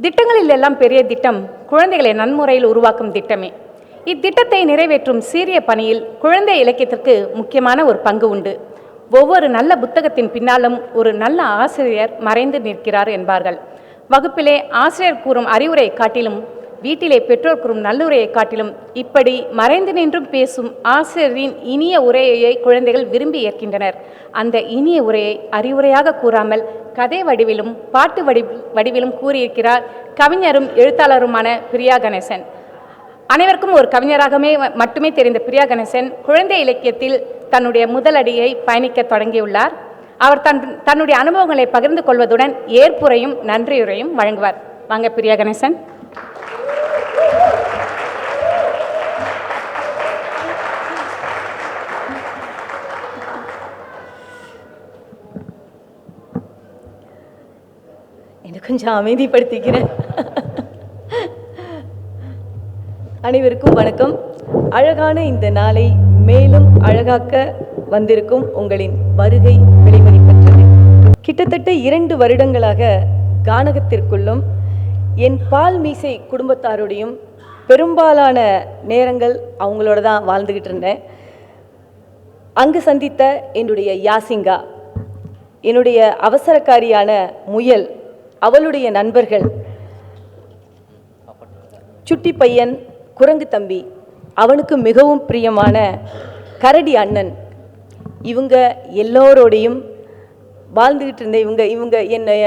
திட்டங்களில் எல்லாம் பெரிய திட்டம் குழந்தைகளை நன்முறையில் உருவாக்கும் திட்டமே. இத்திட்டத்தை நிறைவேற்றும் சீரிய பணியில் குழந்தை இலக்கியத்திற்கு முக்கியமான ஒரு பங்கு உண்டு. ஒவ்வொரு நல்ல புத்தகத்தின் பின்னாலும் ஒரு நல்ல ஆசிரியர் மறைந்து நிற்கிறார் என்பார்கள். வகுப்பிலே ஆசிரியர் கூறும் அறிவுரையை காட்டிலும், வீட்டிலே பெற்றோர் கூறும் நல்லுரையை காட்டிலும் இப்படி மறைந்து நின்றும் பேசும் ஆசிரியரின் இனிய உரையை குழந்தைகள் விரும்பி ஏற்கின்றனர். அந்த இனிய உரையை அறிவுரையாக கூறாமல் கதை வடிவிலும் பாட்டு வடிவிலும் கூறியிருக்கிறார் கவிஞரும் எழுத்தாளருமான பிரியா கணேசன். அனைவருக்கும் ஒரு கவிஞராகவே மட்டுமே தெரிந்த பிரியா கணேசன் குழந்தை இலக்கியத்தில் தன்னுடைய முதலடியை பயணிக்க தொடங்கியுள்ளார். அவர் தன்னுடைய அனுபவங்களை பகிர்ந்து கொள்வதுடன் ஏற்புரையும் நன்றியுரையும் வழங்குவார். வாங்க பிரியா கணேசன். எனக்கு கொஞ்சம் அமைதிப்படுத்திக்கிறேன். அனைவருக்கும் வணக்கம். அழகான இந்த நாளை மேலும் அழகாக்க வந்திருக்கும் உங்களின் வருகை விலைமதிப்பற்றது. கிட்டத்தட்ட 2 வருடங்களாக கானகத்திற்குள்ளும் என் பால் மீசை குடும்பத்தாரோடையும் பெரும்பாலான நேரங்கள் அவங்களோட தான் வாழ்ந்துக்கிட்டு இருந்தேன். அங்கு சந்தித்த என்னுடைய யாசிங்கா, என்னுடைய அவசரக்காரியான முயல், அவளுடைய நண்பர்கள், சுட்டி பையன், குரங்கு தம்பி, அவனுக்கு மிகவும் பிரியமான கரடி அண்ணன், இவங்க எல்லோரோடையும் வாழ்ந்துக்கிட்டு இருந்தேன். இவங்க என்னை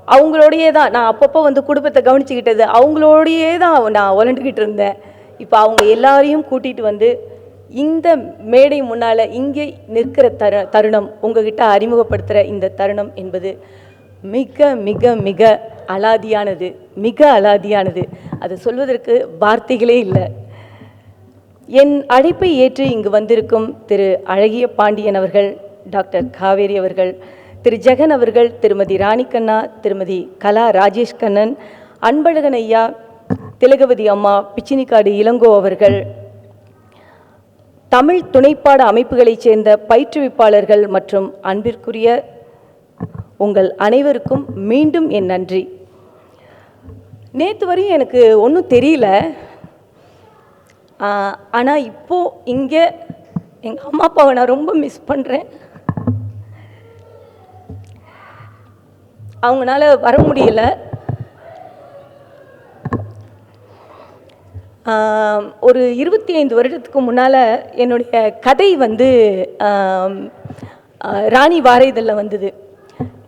அவங்களோடையே தான் நான் அப்பப்போ வந்து குடும்பத்தை கவனிச்சுக்கிட்டது, அவங்களோடையே தான் நான் உழண்டுக்கிட்டு இருந்தேன். இப்போ அவங்க எல்லாரையும் கூட்டிகிட்டு வந்து இந்த மேடை முன்னால் இங்கே நிற்கிற தருணம், உங்ககிட்ட அறிமுகப்படுத்துகிற இந்த தருணம் என்பது மிக மிக மிக அலாதியானது, மிக அலாதியானது. அது சொல்வதற்கு வார்த்தைகளே இல்லை. என் அழைப்பை ஏற்று இங்கு வந்திருக்கும் திரு அழகிய பாண்டியன் அவர்கள், டாக்டர் காவேரி அவர்கள், திரு ஜெகன் அவர்கள், திருமதி ராணிகண்ணா, திருமதி கலா ராஜேஷ் கண்ணன், அன்பழகன் ஐயா, திலகவதி அம்மா, பிச்சினிக்காடு இளங்கோ அவர்கள், தமிழ் துணைப்பாட அமைப்புகளைச் சேர்ந்த பயிற்றுவிப்பாளர்கள் மற்றும் அன்பிற்குரிய உங்கள் அனைவருக்கும் மீண்டும் என் நன்றி. நேற்று வரையும் எனக்கு ஒன்றும் தெரியல, ஆனால் இப்போது இங்கே எங்கள் அம்மா அப்பாவை நான் ரொம்ப மிஸ் பண்ணுறேன். அவங்களால வர முடியல. ஒரு 25 வருடத்துக்கு முன்னால் என்னுடைய கதை வந்து ராணி வார இதழில் வந்தது.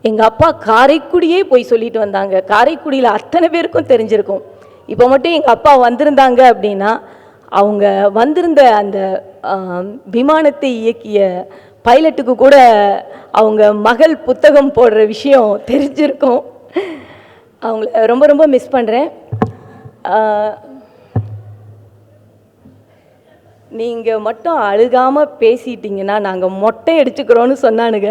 எங்கள் அப்பா காரைக்குடியே போய் சொல்லிட்டு வந்தாங்க. காரைக்குடியில் அத்தனை பேருக்கும் தெரிஞ்சிருக்கும். இப்போ மட்டும் எங்கள் அப்பா வந்திருந்தாங்க அப்படின்னா அவங்க வந்திருந்த அந்த விமானத்தை இயக்கிய பைலட்டுக்கு கூட அவங்க மகள் புத்தகம் போடுற விஷயம் தெரிஞ்சிருக்கும். அவங்கள ரொம்ப ரொம்ப மிஸ் பண்ணுறேன். நீங்கள் மட்டும் அழுகாமல் பேசிட்டீங்கன்னா நாங்கள் மொட்டை அடிச்சுக்கிறோன்னு சொன்னானுங்க.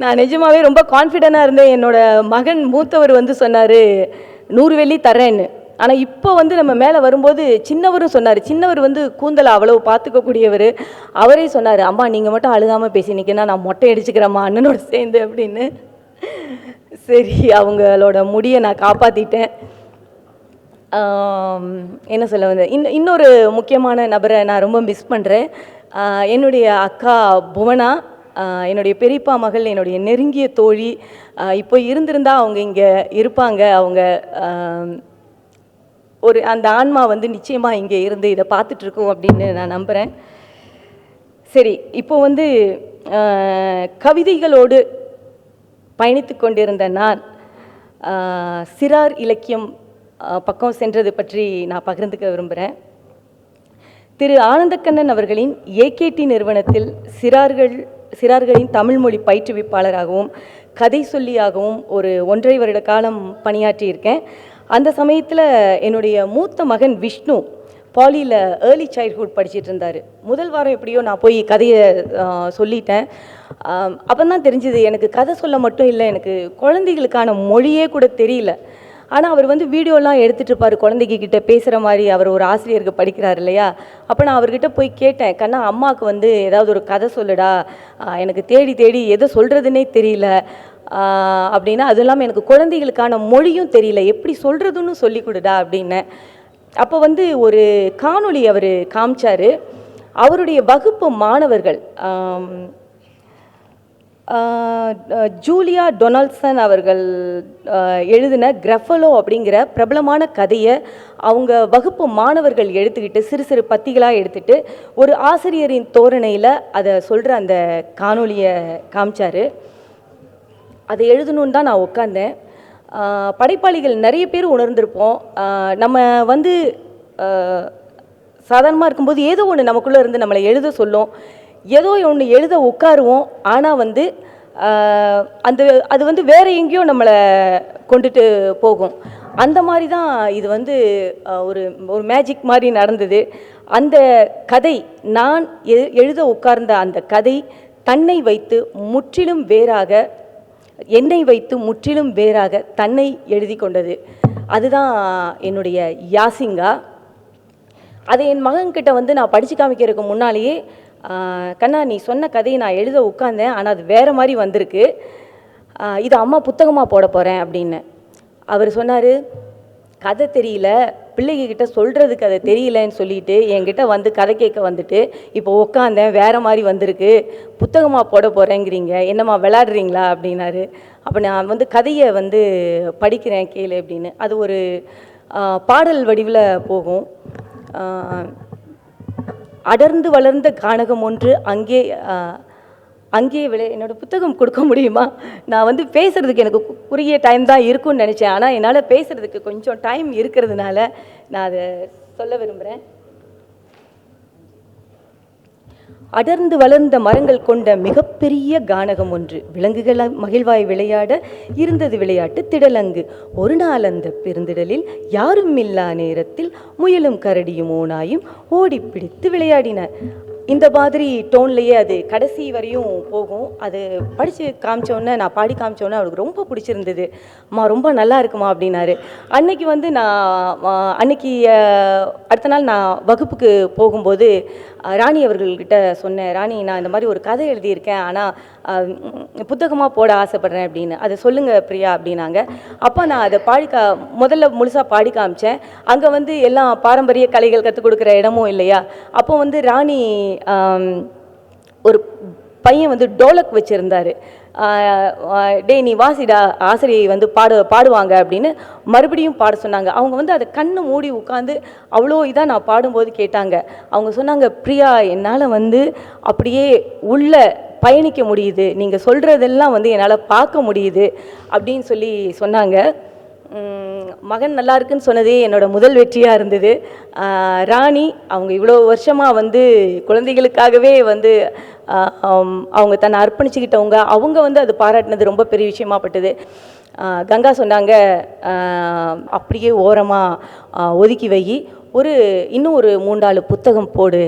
நான் நிஜமாகவே ரொம்ப கான்ஃபிடென்ட்டாக இருந்தேன். என்னோடய மகன் மூத்தவர் வந்து சொன்னார் 100 வெள்ளி தரேன்னு. ஆனால் இப்போ வந்து நம்ம மேலே வரும்போது சின்னவரும் சொன்னார். சின்னவர் வந்து கூந்தலை அவ்வளவு பார்த்துக்கக்கூடியவர். அவரே சொன்னார், அம்மா நீங்கள் மட்டும் அழுகாமல் பேசினீங்கன்னா நான் மொட்டை அடிச்சுக்கிறேம்மா அண்ணனோட சேர்ந்து அப்படின்னு. சரி, அவங்களோட முடியை நான் காப்பாற்றிட்டேன். என்ன சொல்ல வந்தேன், இன்னொரு முக்கியமான நபரை நான் ரொம்ப மிஸ் பண்ணுறேன். என்னுடைய அக்கா புவனா, என்னுடைய பெரியப்பா மகள், என்னுடைய நெருங்கிய தோழி. இப்போ இருந்திருந்தால் அவங்க இங்கே இருப்பாங்க. அவங்க ஒரு அந்த ஆன்மா வந்து நிச்சயமாக இங்கே இருந்து இதை பார்த்துட்ருக்கோம் அப்படின்னு நான் நம்புகிறேன். சரி, இப்போ வந்து கவிதைகளோடு பயணித்து கொண்டிருந்த நான் சிறார் இலக்கியம் பக்கம் சென்றது பற்றி நான் பகிர்ந்துக்க விரும்புகிறேன். திரு ஆனந்தக்கண்ணன் அவர்களின் ஏகேடி நிறுவனத்தில் சிறார்களின் தமிழ்மொழி பயிற்றுவிப்பாளராகவும் கதை சொல்லியாகவும் ஒரு 1.5 வருட காலம் பணியாற்றியிருக்கேன். அந்த சமயத்தில் என்னுடைய மூத்த மகன் விஷ்ணு பாலியில் ஏர்லி சைல்ட்ஹுட் படிச்சுட்டு இருந்தார். முதல் வாரம் எப்படியோ நான் போய் கதையை சொல்லிட்டேன். அப்போ தான் தெரிஞ்சுது எனக்கு கதை சொல்ல மட்டும் இல்லை, எனக்கு குழந்தைகளுக்கான மொழியே கூட தெரியல. ஆனால் அவர் வந்து வீடியோலாம் எடுத்துகிட்டு இருப்பார், குழந்தைகிட்ட பேசுகிற மாதிரி. அவர் ஒரு ஆசிரியருக்கு படிக்கிறார் இல்லையா. அப்போ நான் அவர்கிட்ட போய் கேட்டேன், கண்ணா அம்மாவுக்கு வந்து ஏதாவது ஒரு கதை சொல்லுடா, எனக்கு தேடி தேடி எதை சொல்கிறதுனே தெரியல அப்படின்னா, அதுவும் இல்லாமல் எனக்கு குழந்தைகளுக்கான மொழியும் தெரியல, எப்படி சொல்கிறதுன்னு சொல்லி கொடுடா அப்படின்னேன். அப்போ வந்து ஒரு காணொளி அவர் காமிச்சார். அவருடைய வகுப்பு மாணவர்கள் ஜூலியா டொனால்ட்சன் அவர்கள் எழுதின கிரஃபலோ அப்படிங்கிற பிரபலமான கதையை அவங்க வகுப்பு மாணவர்கள் எடுத்துக்கிட்டு சிறு சிறு பத்திகளாக எடுத்துகிட்டு ஒரு ஆசிரியரின் தோரணையில் அதை சொல்கிற அந்த காணொலியை காமிச்சார். அதை எழுதணுன்னு தான் நான் உட்காந்தேன். படைப்பாளிகள் நிறைய பேர் உணர்ந்திருப்போம். நம்ம வந்து சாதாரணமாக இருக்கும்போது ஏதோ ஒன்று நமக்குள்ளே இருந்து நம்மளை எழுத சொல்லும், ஏதோ ஒன்று எழுத உட்காருவோம். ஆனால் வந்து அது வந்து வேறு எங்கேயோ நம்மளை கொண்டுட்டு போகும். அந்த மாதிரி தான் இது வந்து ஒரு மேஜிக் மாதிரி நடந்தது. அந்த கதை, நான் எழுத உட்கார்ந்த அந்த கதை தன்னை வைத்து முற்றிலும் வேறாக, என்னை வைத்து முற்றிலும் வேறாக தன்னை எழுதி கொண்டது. அதுதான் என்னுடைய யாசிங்கா. அதை என் மகன்கிட்ட வந்து நான் படித்து காமிக்கிறதுக்கு முன்னாலேயே, கண்ணா நீ சொன்ன கதையை நான் எழுத உட்காந்தேன், ஆனால் அது வேறு மாதிரி வந்திருக்கு, இது அம்மா புத்தகமாக போட போகிறேன் அப்படின்னு. அவர் சொன்னார், கதை தெரியல, பிள்ளைகிட்ட சொல்கிறதுக்கு அதை தெரியலன்னு சொல்லிட்டு என்கிட்ட வந்து கதை கேட்க வந்துட்டு இப்போ உட்காந்தேன், வேறு மாதிரி வந்திருக்கு, புத்தகமாக போட போகிறேங்கிறீங்க, என்னம்மா விளையாடுறீங்களா அப்படின்னாரு. அப்போ நான் வந்து கதையை வந்து படிக்கிறேன் கேளு அப்படின்னு. அது ஒரு பாடல் வடிவில் போகும். அடர்ந்து வளர்ந்த கானகம் ஒன்று அங்கே அங்கே என்னோடய புத்தகம் கொடுக்க முடியுமா? நான் வந்து பேசுகிறதுக்கு எனக்கு குறுகிய டைம் தான் இருக்கும்னு நினச்சேன், ஆனால் என்னால் பேசுகிறதுக்கு கொஞ்சம் டைம் இருக்கிறதுனால நான் அதை சொல்ல விரும்புகிறேன். அடர்ந்து வளர்ந்த மரங்கள் கொண்ட மிகப்பெரிய கானகம் ஒன்று, விலங்குகள் மகிழ்வாய் விளையாட இருந்தது விளையாட்டு திடலங்கு. ஒரு நாள் அந்த பெருந்திடலில் யாரும் இல்லா நேரத்தில் முயலும் கரடியும் ஓனாயும் ஓடி பிடித்து விளையாடினார். இந்த மாதிரி டோன்லேயே அது கடைசி வரையும் போகும். அது படித்து காமிச்சோன்னே, நான் பாடி காமிச்சோன்னே அவருக்கு ரொம்ப பிடிச்சிருந்தது. அம்மா ரொம்ப நல்லா இருக்குமா அப்படின்னாரு. அன்னைக்கு வந்து அன்னைக்கு அடுத்த நாள் நான் வகுப்புக்கு போகும்போது ராணி அவர்கள்கிட்ட சொன்னேன், ராணி நான் இந்த மாதிரி ஒரு கதை எழுதியிருக்கேன், ஆனால் புத்தகமாக போட ஆசைப்பட்றேன் அப்படின்னு. அதை சொல்லுங்கள் பிரியா அப்படின்னாங்க. அப்போ நான் அதை முதல்ல முழுசாக பாடி காமிச்சேன். அங்கே வந்து எல்லாம் பாரம்பரிய கலைகள் கற்றுக் கொடுக்குற இடமும் இல்லையா. அப்போ வந்து ராணி ஒரு பையன் வந்து டோலக் வச்சுருந்தார். டே நீ வாசிடா, ஆசிரியை வந்து பாடுவாங்க அப்படின்னு மறுபடியும் பாட சொன்னாங்க. அவங்க வந்து அதை கண்ணு மூடி உட்காந்து அவ்வளோ இதாக நான் பாடும்போது கேட்டாங்க. அவங்க சொன்னாங்க, பிரியா என்னால் வந்து அப்படியே உள்ள பயணிக்க முடியுது, நீங்கள் சொல்கிறதெல்லாம் வந்து என்னால் பார்க்க முடியுது அப்படின்னு சொல்லி சொன்னாங்க. மகன் நல்லா இருக்குன்னு சொன்னதே என்னோட முதல் வெற்றியாக இருந்தது. ராணி அவங்க இவ்வளோ வருஷமாக வந்து குழந்தைகளுக்காகவே வந்து அவங்க தன்னை அர்ப்பணிச்சுக்கிட்டவங்க, அவங்க வந்து அது பாராட்டினது ரொம்ப பெரிய விஷயமாப்பட்டது. கங்கா சொன்னாங்க, அப்படியே ஓரமாக ஒதுக்கி வை, இன்னும் ஒரு 3-4 புத்தகம் போடு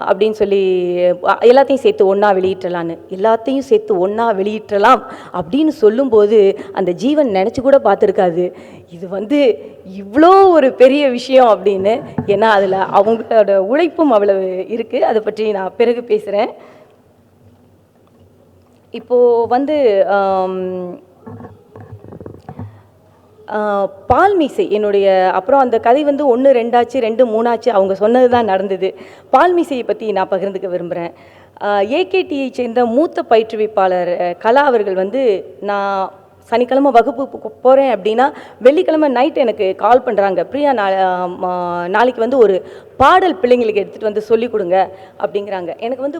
அப்படின்னு சொல்லி எல்லாத்தையும் சேர்த்து ஒன்றா வெளியிட்டலான்னு. எல்லாத்தையும் சேர்த்து ஒன்றா வெளியிட்டலாம் அப்படின்னு சொல்லும்போது அந்த ஜீவன் நினச்சி கூட பார்த்துருக்காது இது வந்து இவ்வளோ ஒரு பெரிய விஷயம் அப்படின்னு. ஏன்னா அதில் அவங்களோட உழைப்பும் அவ்வளவு இருக்குது. அதை பற்றி நான் பிறகு பேசுகிறேன். இப்போது வந்து பால்மீசை என்னுடைய, அப்புறம் அந்த கதை வந்து 1 2 ஆச்சு, 2 3 ஆச்சு, அவங்க சொன்னது தான் நடந்தது. பால்மீசையை பற்றி நான் பகிர்ந்துக்க விரும்புகிறேன். ஏகேடியை சேர்ந்த மூத்த பயிற்றுவிப்பாளர் கலா அவர்கள் வந்து, நான் சனிக்கிழமை வகுப்பு போகிறேன் அப்படின்னா வெள்ளிக்கிழமை நைட்டு எனக்கு கால் பண்ணுறாங்க, பிரியா நாளைக்கு வந்து ஒரு பாடல் பிள்ளைங்களுக்கு எடுத்துகிட்டு வந்து சொல்லிக் கொடுங்க அப்படிங்கிறாங்க. எனக்கு வந்து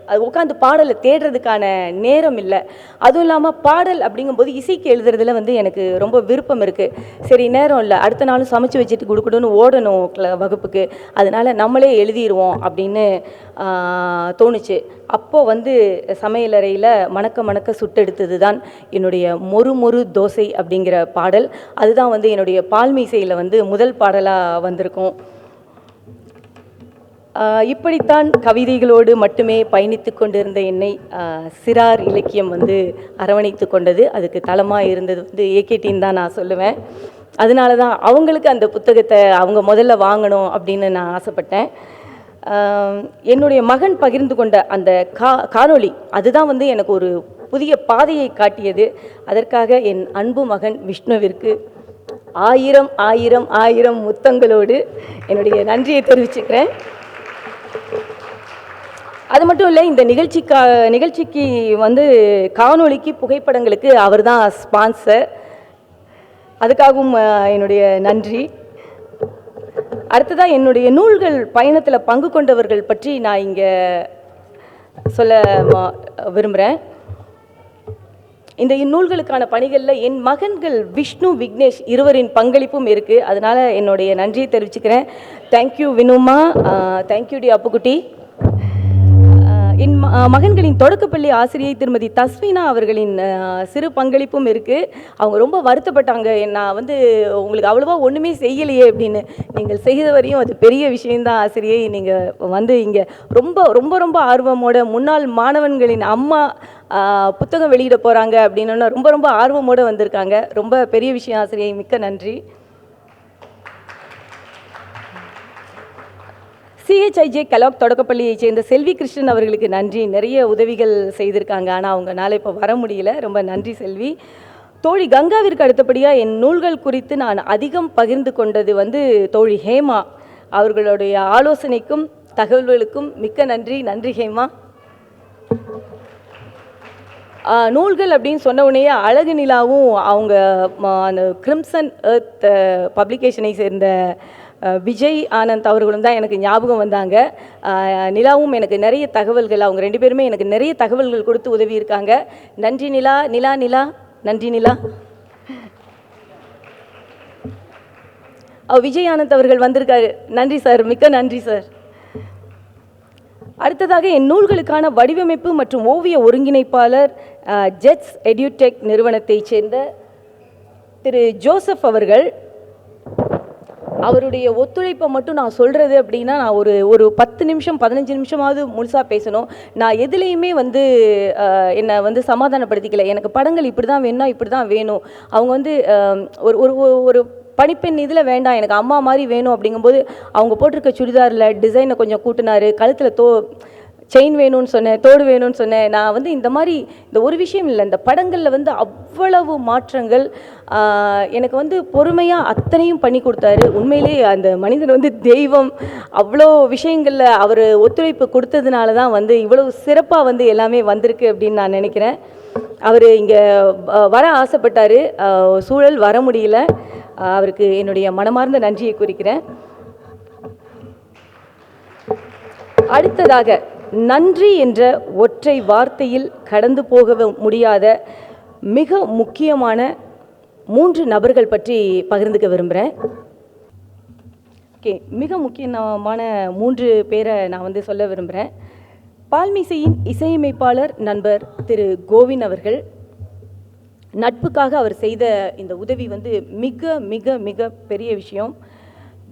அது உட்காந்து பாடலை தேடுறதுக்கான நேரம் இல்லை. அதுவும் இல்லாமல் பாடல் அப்படிங்கும்போது இசைக்கு எழுதுறதுல வந்து எனக்கு ரொம்ப விருப்பம் இருக்குது. சரி நேரம் இல்லை, அடுத்த நாளும் சமைச்சு வச்சுட்டு கொடுக்கணும்னு ஓடணும் வகுப்புக்கு, அதனால் நம்மளே எழுதிடுவோம் அப்படின்னு தோணுச்சு. அப்போது வந்து சமையலறையில் மணக்க மணக்க சுட்டெடுத்தது தான் என்னுடைய மொறு மொறு தோசை அப்படிங்கிற பாடல். அதுதான் வந்து என்னுடைய பால்மீசையில் வந்து முதல் பாடலாக வந்திருக்கும். இப்படித்தான் கவிதைகளோடு மட்டுமே பயணித்து கொண்டிருந்த என்னை சிறார் இலக்கியம் வந்து அரவணைத்து கொண்டது. அதுக்கு தளமாக இருந்தது வந்து ஏகேடின்னு தான் நான் சொல்லுவேன். அதனால தான் அவங்களுக்கு அந்த புத்தகத்தை அவங்க முதல்ல வாங்கணும் அப்படின்னு நான் ஆசைப்பட்டேன். என்னுடைய மகன் பகிர்ந்து கொண்ட அந்த காணொளி அதுதான் வந்து எனக்கு ஒரு புதிய பாதையை காட்டியது. அதற்காக என் அன்பு மகன் விஷ்ணுவிற்கு 1000 1000 1000 முத்தங்களோடு என்னுடைய நன்றியை தெரிவிச்சுக்கிறேன். அது மட்டும் இல்லை, இந்த நிகழ்ச்சிக்கு வந்து காணொளிக்கு புகைப்படங்களுக்கு அவர் தான் ஸ்பான்சர். அதுக்காகவும் என்னுடைய நன்றி. அடுத்ததாக என்னுடைய நூல்கள் பயணத்தில் பங்கு கொண்டவர்கள் பற்றி நான் இங்கே சொல்ல விரும்புகிறேன். இந்த நூல்களுக்கான பணிகளில் என் மகன்கள் விஷ்ணு, விக்னேஷ் இருவரின் பங்களிப்பும் இருக்குது. அதனால் என்னுடைய நன்றியை தெரிவிச்சுக்கிறேன். தேங்க்யூ வினுமா, தேங்க்யூ டி அப்புக்குட்டி. என் மகன்களின் தொடக்கப்பள்ளி ஆசிரியை திருமதி தஸ்வீனா அவர்களின் சிறு பங்களிப்பும் இருக்குது. அவங்க ரொம்ப வருத்தப்பட்டாங்க, நான் வந்து உங்களுக்கு அவ்வளோவா ஒன்றுமே செய்யலையே அப்படின்னு. நீங்கள் செய்த வரையும் அது பெரிய விஷயந்தான் ஆசிரியை. நீங்கள் வந்து இங்கே ரொம்ப ரொம்ப ரொம்ப ஆர்வமோட முன்னாள் மாணவன்களின் அம்மா புத்தகம் வெளியிட போகிறாங்க அப்படின்னு ரொம்ப ரொம்ப ஆர்வமோடு வந்திருக்காங்க. ரொம்ப பெரிய விஷயம் ஆசிரியை, மிக்க நன்றி. சிஹெச்ஐஜே கலாக் தொடக்கப்பள்ளியைச் சேர்ந்த செல்வி கிருஷ்ணன் அவர்களுக்கு நன்றி. நிறைய உதவிகள் செய்திருக்காங்க, ஆனால் அவங்களால இப்போ வர முடியல. ரொம்ப நன்றி செல்வி. தோழி கங்காவிற்கு அடுத்தபடியாக என் நூல்கள் குறித்து நான் அதிகம் பகிர்ந்து கொண்டது வந்து தோழி ஹேமா. அவர்களுடைய ஆலோசனைக்கும் தகவல்களுக்கும் மிக்க நன்றி. நன்றி ஹேமா. நூல்கள் அப்படின்னு சொன்ன உடனே அழகு நிலாவும் அவங்க அந்த கிரிம்சன் எர்த் பப்ளிகேஷனை சேர்ந்த விஜய் ஆனந்த் அவர்களும் தான் எனக்கு ஞாபகம் வந்தாங்க. நிலாவும் எனக்கு நிறைய தகவல்கள், அவங்க 2 பேருமே எனக்கு நிறைய தகவல்கள் கொடுத்து உதவி இருக்காங்க. நன்றி நிலா. நிலா நிலா நன்றி நிலா. விஜய் ஆனந்த் அவர்கள் வந்திருக்காரு. நன்றி சார், மிக்க நன்றி சார். அடுத்ததாக என் நூல்களுக்கான வடிவமைப்பு மற்றும் ஓவிய ஒருங்கிணைப்பாளர் ஜெட்ஸ் எடியூடெக் நிறுவனத்தைச் சேர்ந்த திரு ஜோசப் அவர்கள். அவருடைய ஒத்துழைப்பை மட்டும் நான் சொல்கிறது அப்படின்னா நான் ஒரு 10 நிமிஷம் 15 நிமிஷமாவது முழுசாக பேசணும். நான் எதுலேயுமே வந்து என்னை வந்து சமாதானப்படுத்திக்கல. எனக்கு படங்கள் இப்படி தான் வேணும், இப்படி தான் வேணும். அவங்க வந்து ஒரு பணிப்பெண் இதில் வேண்டாம், எனக்கு அம்மா மாதிரி வேணும் அப்படிங்கும்போது அவங்க போட்டிருக்க சுடிதாரில் டிசைனை கொஞ்சம் கூட்டினார். கழுத்தில் செயின் வேணும்னு சொன்னேன், தோடு வேணும்னு சொன்னேன். நான் வந்து இந்த மாதிரி இந்த ஒரு விஷயம் இல்லை, இந்த படங்களில் வந்து அவ்வளவு மாற்றங்கள். எனக்கு வந்து பொறுமையாக அத்தனையும் பண்ணி கொடுத்தாரு. உண்மையிலே அந்த மனிதன் வந்து தெய்வம். அவ்வளோ விஷயங்களில் அவர் ஒத்துழைப்பு கொடுத்ததுனால தான் வந்து இவ்வளவு சிறப்பாக வந்து எல்லாமே வந்திருக்கு அப்படின்னு நான் நினைக்கிறேன். அவர் இங்கே வர ஆசைப்பட்டார், சூழல் வர முடியல. அவருக்கு என்னுடைய மனமார்ந்த நன்றியை குறிக்கிறேன். அடுத்ததாக நன்றி என்ற ஒற்றை வார்த்தையில் கடந்து போக முடியாத மிக முக்கியமான 3 நபர்கள் பற்றி பகிர்ந்துக்க விரும்புகிறேன். மிக முக்கியமான 3 பேரை நான் வந்து சொல்ல விரும்புகிறேன். பால்மிசையின் இசையமைப்பாளர் நண்பர் திரு கோவின் அவர்கள். நட்புக்காக அவர் செய்த இந்த உதவி வந்து மிக மிக மிக பெரிய விஷயம்.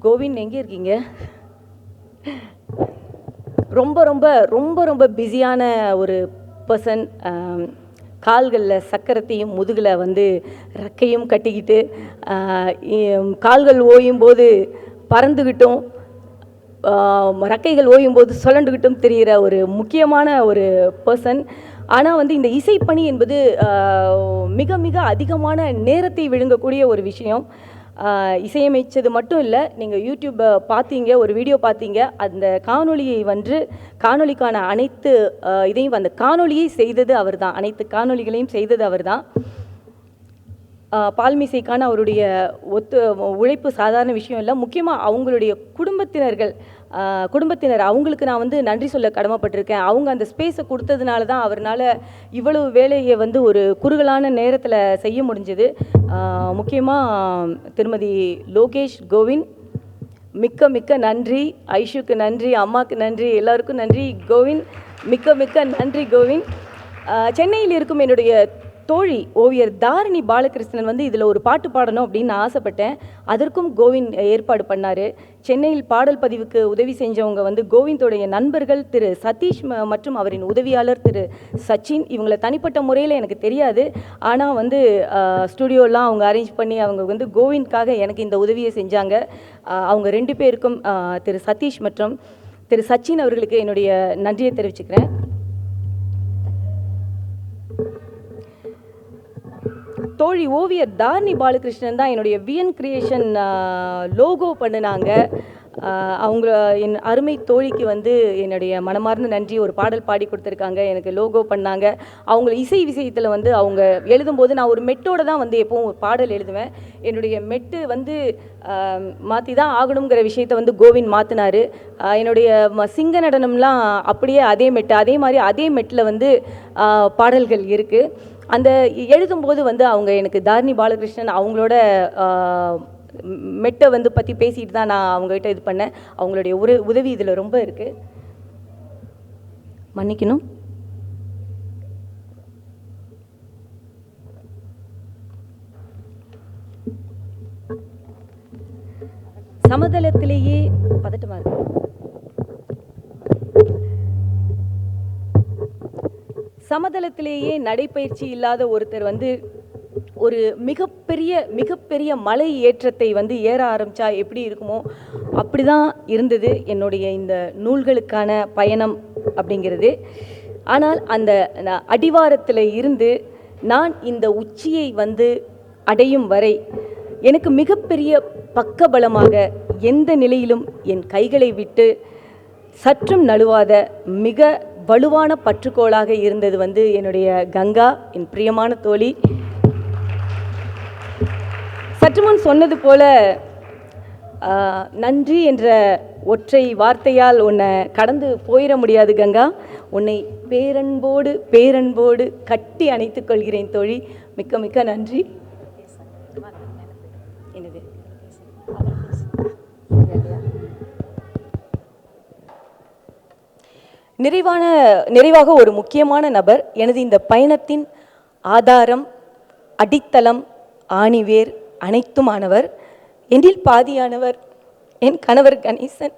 கோவின் எங்கே இருக்கீங்க? ரொம்ப ரொம்ப ரொம்ப ரொம்ப பிஸியான ஒரு பர்சன். கால்களில் சக்கரத்தையும் முதுகில் வந்து ரெக்கையும் கட்டிக்கிட்டு கால்கள் ஓயும் போது பறந்துக்கிட்டும் ரெக்கைகள் ஓயும் போது சுழண்டுக்கிட்டும் தெரிகிற ஒரு முக்கியமான ஒரு பர்சன். ஆனால் வந்து இந்த இசைப்பணி என்பது மிக மிக அதிகமான நேரத்தை விழுங்கக்கூடிய ஒரு விஷயம். இசையமைச்சது மட்டும் இல்லை, நீங்கள் யூடியூப்பை பார்த்தீங்க, ஒரு வீடியோ பார்த்தீங்க, அந்த காணொளியை வந்து காணொளிக்கான அனைத்து இதையும் அந்த காணொளியை செய்தது அவர் தான், அனைத்து காணொளிகளையும் செய்தது அவர் தான். பால்மிசைக்கான அவருடைய உழைப்பு சாதாரண விஷயம் இல்லை. முக்கியமாக அவங்களுடைய குடும்பத்தினர் அவங்களுக்கு நான் வந்து நன்றி சொல்ல கடமைப்பட்டிருக்கேன். அவங்க அந்த ஸ்பேஸை கொடுத்ததுனால தான் அவரால் இவ்வளவு வேலையை வந்து ஒரு குறுகலான நேரத்தில் செய்ய முடிஞ்சது. முக்கியமாக திருமதி லோகேஷ் கோவின், மிக்க மிக்க நன்றி. ஐஷுக்கு நன்றி, அம்மாவுக்கு நன்றி, எல்லாருக்கும் நன்றி. கோவின், மிக்க மிக்க நன்றி கோவின். சென்னையில் இருக்கும் என்னுடைய தோழி ஓவியர் தாரிணி பாலகிருஷ்ணன் வந்து இதில் ஒரு பாட்டு பாடணும் அப்படின்னு நான் ஆசைப்பட்டேன். அதற்கும் கோவிந்த் ஏற்பாடு பண்ணார். சென்னையில் பாடல் பதிவுக்கு உதவி செஞ்சவங்க வந்து கோவிந்தோடைய நண்பர்கள் திரு சதீஷ் மற்றும் அவரின் உதவியாளர் திரு சச்சின். இவங்களை தனிப்பட்ட முறையில் எனக்கு தெரியாது. ஆனால் வந்து ஸ்டுடியோலாம் அவங்க அரேஞ்ச் பண்ணி அவங்க வந்து கோவிந்த்காக எனக்கு இந்த உதவியை செஞ்சாங்க. அவங்க 2 பேருக்கும் திரு சதீஷ் மற்றும் திரு சச்சின் அவர்களுக்கு என்னுடைய நன்றியை தெரிவிச்சுக்கிறேன். தோழி ஓவியர் தாரிணி பாலகிருஷ்ணன் தான் என்னுடைய விஎன் கிரியேஷன் லோகோ பண்ணினாங்க. அவங்க என் அருமை தோழிக்கு வந்து என்னுடைய மனமார்ந்த நன்றி. ஒரு பாடல் பாடி கொடுத்துருக்காங்க, எனக்கு லோகோ பண்ணாங்க. அவங்க இசை விஷயத்தில் வந்து அவங்க எழுதும்போது நான் ஒரு மெட்டோடு தான் வந்து எப்போவும் ஒரு பாடல் எழுதுவேன். என்னுடைய மெட்டு வந்து மாற்றி தான் ஆகணுங்கிற விஷயத்தை வந்து கோவிந்த் மாற்றினார். என்னுடைய சிங்க நடனம்லாம் அப்படியே அதே மெட்டு, அதே மாதிரி அதே மெட்டில் வந்து பாடல்கள் இருக்குது. அந்த எழுதும்போது வந்து அவங்க எனக்கு தாரிணி பாலகிருஷ்ணன் அவங்களோட மெட்டை வந்து பற்றி பேசிட்டு தான் நான் அவங்ககிட்ட இது பண்ணேன். அவங்களுடைய உதவி இதில் ரொம்ப இருக்குது, மன்னிக்கணும். சமதளத்திலேயே பதட்டமாக இருக்கு. சமதளத்திலேயே நடைப்பயிற்சி இல்லாத ஒருத்தர் வந்து ஒரு மிகப்பெரிய மலை ஏற்றத்தை வந்து ஏற ஆரம்பித்தா எப்படி இருக்குமோ அப்படி தான் இருந்தது என்னுடைய இந்த நூல்களுக்கான பயணம் அப்படிங்கிறது. ஆனால் அந்த அடிவாரத்தில் இருந்து நான் இந்த உச்சியை வந்து அடையும் வரை எனக்கு மிகப்பெரிய பக்கபலமாக எந்த நிலையிலும் என் கைகளை விட்டு சற்றும் நழுவாத மிக வலுவான பற்றுக்கோளாக இருந்தது வந்து என்னுடைய கங்கா, என் பிரியமான தோழி. சற்றுமுன் சொன்னது போல நன்றி என்ற ஒற்றை வார்த்தையால் உன்னை கடந்து போயிட முடியாது கங்கா. உன்னை பேரன்போடு கட்டி அணைத்துக் கொள்கிறேன் தோழி. மிக்க மிக்க நன்றி. என்னது நிறைவாக ஒரு முக்கியமான நபர், எனது இந்த பயணத்தின் ஆதாரம், அடித்தளம், ஆணிவேர் அனைத்துமானவர், என்னில் பாதியானவர் என் கணவர் கணேசன்.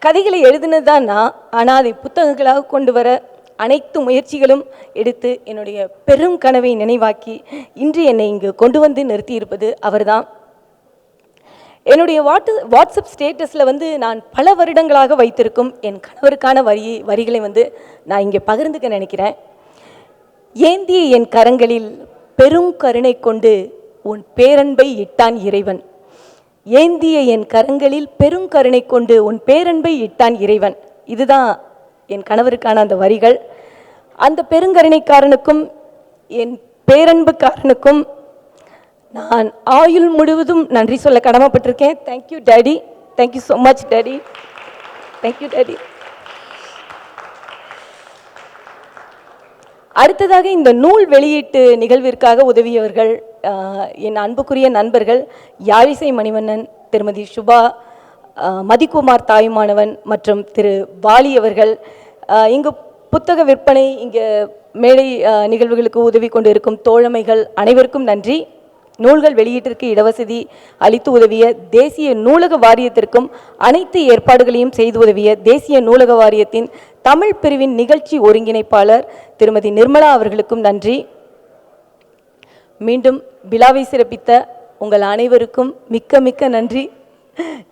கதைகளை எழுதுனதுதான் நான், ஆனால் அதை புத்தகங்களாக கொண்டு வர அனைத்து முயற்சிகளும் எடுத்து என்னுடைய பெரும் கனவை நினைவாக்கி இன்று என்னை இங்கு கொண்டு வந்து நிறுத்தியிருப்பது அவர்தான். என்னுடைய வாட்ஸ்அப் ஸ்டேட்டஸில் வந்து நான் பல வருடங்களாக வைத்திருக்கும் என் கணவருக்கான வரிகளை வந்து நான் இங்கே பகிர்ந்துக்க நினைக்கிறேன். ஏந்திய என் கரங்களில் பெரும் கருணை கொண்டு உன் பேரன்பை இட்டான் இறைவன். ஏந்திய என் கரங்களில் பெருங்கருணை கொண்டு உன் பேரன்பை இட்டான் இறைவன். இதுதான் என் கணவருக்கான அந்த வரிகள். அந்த பெருங்கருணைக்காரனுக்கும் என் பேரன்புக்காரனுக்கும் நான் ஆயுள் முழுவதும் நன்றி சொல்ல கடமைப்பட்டிருக்கேன். Thank you daddy, thank you so much daddy, thank you daddy. அடுத்ததாக இந்த நூல் வெளியீட்டு நிகழ்விற்காக உதவியவர்கள் என் அன்புக்குரிய நண்பர்கள் யாழிசை மணிவண்ணன், திருமதி சுபா, மதிக்குமார் தாயுமானவன் மற்றும் திரு வாலி அவர்கள். இங்கு புத்தக விற்பனை, இங்கே மேடை நிகழ்வுகளுக்கு உதவி கொண்டு இருக்கும் தோழமைகள் அனைவருக்கும் நன்றி. நூல்கள் வெளியீட்டிற்கு இடவசதி அளித்து உதவிய தேசிய நூலக வாரியத்திற்கும் அனைத்து ஏற்பாடுகளையும் செய்து உதவிய தேசிய நூலக வாரியத்தின் தமிழ் பிரிவின் நிகழ்ச்சி ஒருங்கிணைப்பாளர் திருமதி நிர்மலா அவர்களுக்கும் நன்றி. மீண்டும் விழாவை சிறப்பித்த உங்கள் அனைவருக்கும் மிக்க மிக்க நன்றி.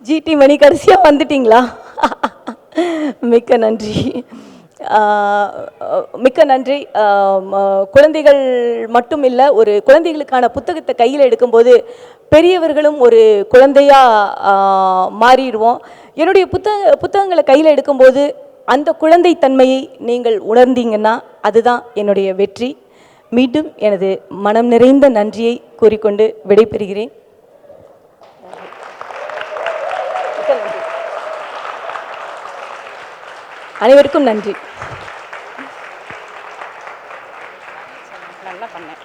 ஜிடி மணி, கடைசியாக வந்துட்டீங்களா? மிக்க நன்றி, மிக்க நன்றி. குழந்தைகள் மட்டும் இல்லை, ஒரு குழந்தைகளுக்கான புத்தகத்தை கையில் எடுக்கும்போது பெரியவர்களும் ஒரு குழந்தையாக மாறிடுவோம். என்னுடைய புத்தகங்களை கையில் எடுக்கும்போது அந்த குழந்தை தன்மையை நீங்கள் உணர்ந்தீங்கன்னா அதுதான் என்னுடைய வெற்றி. மீண்டும் எனது மனம் நிறைந்த நன்றியை கூறிக்கொண்டு விடைபெறுகிறேன். அனைவருக்கும் நன்றி. நல்லா பண்ணேன்.